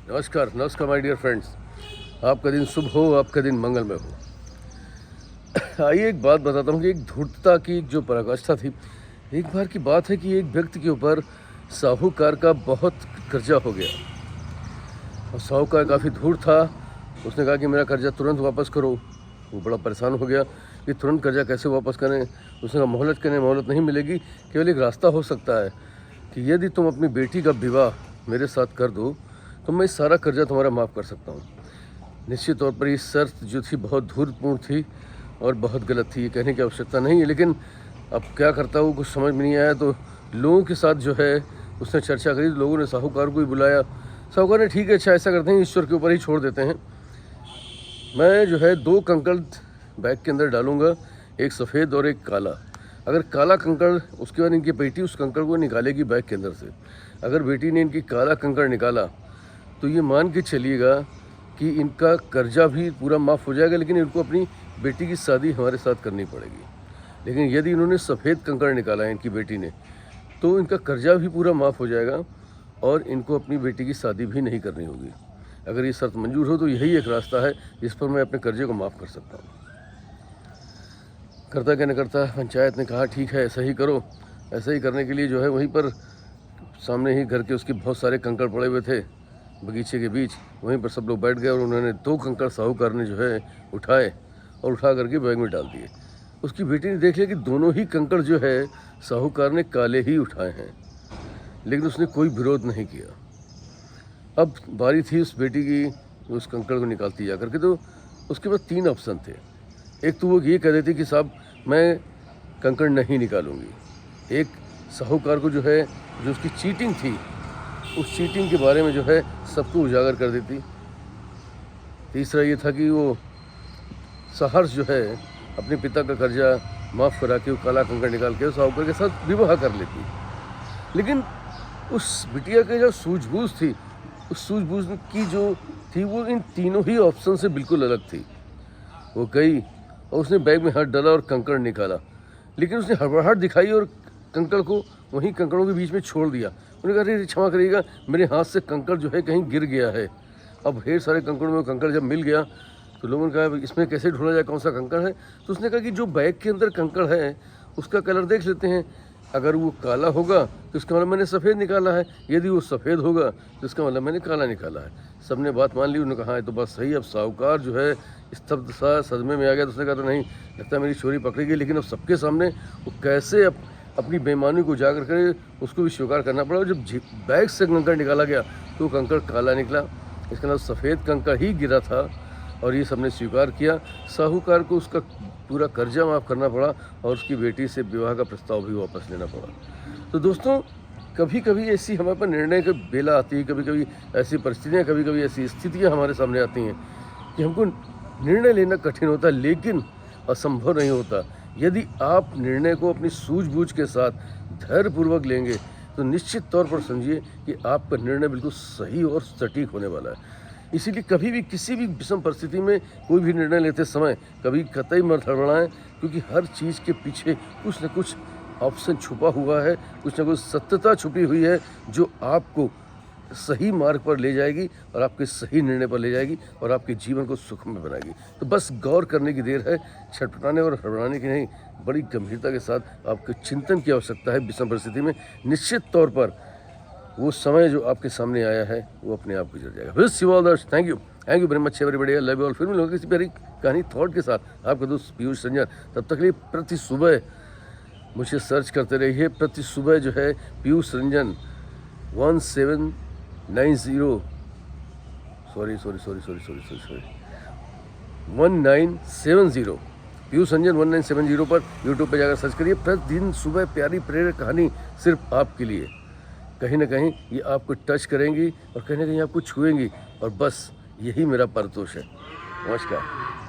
नमस्कार नमस्कार my dear friends. आपका दिन शुभ हो, आपका दिन मंगलमय हो। आइए एक बात बताता हूँ कि एक धूर्तता की जो पराकाष्ठा थी। एक बार की बात है कि एक व्यक्ति के ऊपर साहूकार का बहुत कर्जा हो गया और साहूकार काफ़ी धूर्त था। उसने कहा कि मेरा कर्जा तुरंत वापस करो। वो बड़ा परेशान हो गया कि तुरंत कर्जा कैसे वापस करें। उसने कहा मोहलत करें, मोहलत नहीं मिलेगी। केवल एक रास्ता हो सकता है कि यदि तुम अपनी बेटी का विवाह मेरे साथ कर दो तो मैं इस सारा कर्जा तुम्हारा माफ़ कर सकता हूँ। निश्चित तौर पर ये शर्त जो थी बहुत धूर्तपूर्ण थी और बहुत गलत थी, ये कहने की आवश्यकता नहीं है। लेकिन अब क्या करता हूँ, कुछ समझ में नहीं आया। तो लोगों के साथ जो है उसने चर्चा करी। लोगों ने साहूकार को ही बुलाया। साहूकार ने ठीक है, अच्छा ऐसा करते हैं, ईश्वर के ऊपर ही छोड़ देते हैं। मैं जो है 2 कंकड़ बैग के अंदर डालूंगा, एक सफ़ेद और एक काला। अगर काला कंकड़, उसके बाद इनकी बेटी उस कंकड़ को निकालेगी बैग के अंदर से। अगर बेटी ने इनकी काला कंकड़ निकाला तो ये मान के चलिएगा कि इनका कर्जा भी पूरा माफ़ हो जाएगा, लेकिन इनको अपनी बेटी की शादी हमारे साथ करनी पड़ेगी। लेकिन यदि इन्होंने सफ़ेद कंकड़ निकाला है इनकी बेटी ने, तो इनका कर्जा भी पूरा माफ़ हो जाएगा और इनको अपनी बेटी की शादी भी नहीं करनी होगी। अगर ये शर्त मंजूर हो तो यही एक रास्ता है जिस पर मैं अपने कर्जे को माफ़ कर सकता हूँ। करता क्या न करता, पंचायत ने कहा ठीक है ऐसा ही करो। ऐसा ही करने के लिए जो है वहीं पर सामने ही घर के उसके बहुत सारे कंकड़ पड़े हुए थे बगीचे के बीच। वहीं पर सब लोग बैठ गए और उन्होंने 2 कंकड़ साहूकार ने जो है उठाए और उठा करके बैग में डाल दिए। उसकी बेटी ने देख लिया कि दोनों ही कंकड़ जो है साहूकार ने काले ही उठाए हैं, लेकिन उसने कोई विरोध नहीं किया। अब बारी थी उस बेटी की उस कंकड़ को निकालती जा करके। तो उसके पास 3 ऑप्शन थे। एक तो वो ये कह देती कि साहब मैं कंकड़ नहीं निकालूंगी। एक साहूकार को जो है जो उसकी चीटिंग थी उस चीटिंग के बारे में जो है सबको उजागर कर देती। तीसरा ये था कि वो सहर्ष जो है अपने पिता का कर्जा माफ़ करा के वो काला कंकड़ निकाल के साहूकार के साथ विवाह कर लेती। लेकिन उस बिटिया की जो सूझबूझ थी, उस सूझबूझ की जो थी वो इन तीनों ही ऑप्शन से बिल्कुल अलग थी। वो गई और उसने बैग में हाथ डाला और कंकड़ निकाला, लेकिन उसने हड़बड़ाहट दिखाई और कंकड़ को वहीं कंकड़ों के बीच में छोड़ दिया। उन्होंने कहा अरे क्षमा करिएगा, मेरे हाथ से कंकड़ जो है कहीं गिर गया है। अब ढेर सारे कंकड़ों में कंकड़ जब मिल गया तो लोगों ने कहा इसमें कैसे ढूंढा जाए कौन सा कंकड़ है। तो उसने कहा कि जो बैग के अंदर कंकड़ है उसका कलर देख लेते हैं। अगर वो काला होगा तो इसका मतलब मैंने सफ़ेद निकाला है, यदि वो सफ़ेद होगा तो इसका मतलब मैंने काला निकाला है। सबने बात मान ली। उन्होंने कहा तो बस सही। अब साहूकार जो है स्तब्ध सा सदमे में आ गया। तो उसने कहा तो नहीं, लगता है मेरी चोरी पकड़ी गई। लेकिन अब सबके सामने वो कैसे अपनी बेईमानी को उजागर करे उसको भी स्वीकार करना पड़ा। और जब बैग से कंकड़ निकाला गया तो कंकड़ काला निकला। इसका मतलब सफ़ेद कंकड़ ही गिरा था और ये सबने स्वीकार किया। साहूकार को उसका पूरा कर्जा माफ़ करना पड़ा और उसकी बेटी से विवाह का प्रस्ताव भी वापस लेना पड़ा। तो दोस्तों, कभी कभी ऐसी हमारे पर निर्णय की बेला आती है, कभी कभी ऐसी परिस्थितियाँ, कभी कभी ऐसी स्थितियाँ हमारे सामने आती हैं कि हमको निर्णय लेना कठिन होता है, लेकिन असंभव नहीं होता। यदि आप निर्णय को अपनी सूझबूझ के साथ धैर्यपूर्वक लेंगे तो निश्चित तौर पर समझिए कि आपका निर्णय बिल्कुल सही और सटीक होने वाला है। इसीलिए कभी भी किसी भी विषम परिस्थिति में कोई भी निर्णय लेते समय कभी कतई मत हड़बड़ाएं, क्योंकि हर चीज़ के पीछे कुछ न कुछ ऑप्शन छुपा हुआ है, कुछ न कुछ सत्यता छुपी हुई है जो आपको सही मार्ग पर ले जाएगी और आपके सही निर्णय पर ले जाएगी और आपके जीवन को सुखमय बनाएगी। तो बस गौर करने की देर है, छटपटाने और हड़बड़ाने की नहीं। बड़ी गंभीरता के साथ आपके चिंतन की आवश्यकता है विषम परिस्थिति में। निश्चित तौर पर वो समय जो आपके सामने आया है वो अपने आप गुजर जाएगा। Wish you all the best. Thank you very much everybody. Love you all. फिर मिलूंगा किसी प्यारी कहानी थॉट के साथ। आपका दोस्त पीयूष रंजन। तब तक लिए प्रति सुबह मुझे सर्च करते रहिए। प्रति सुबह जो है पीयूष रंजन 1970 पीयूष रंजन 1970 पर यूट्यूब पर जाकर सर्च करिए। प्रतिदिन सुबह प्यारी प्रेरक कहानी सिर्फ आपके लिए। कहीं ना कहीं ये आपको टच करेंगी और कहीं ना कहीं आपको छुएंगी और बस यही मेरा परितोष है। नमस्कार।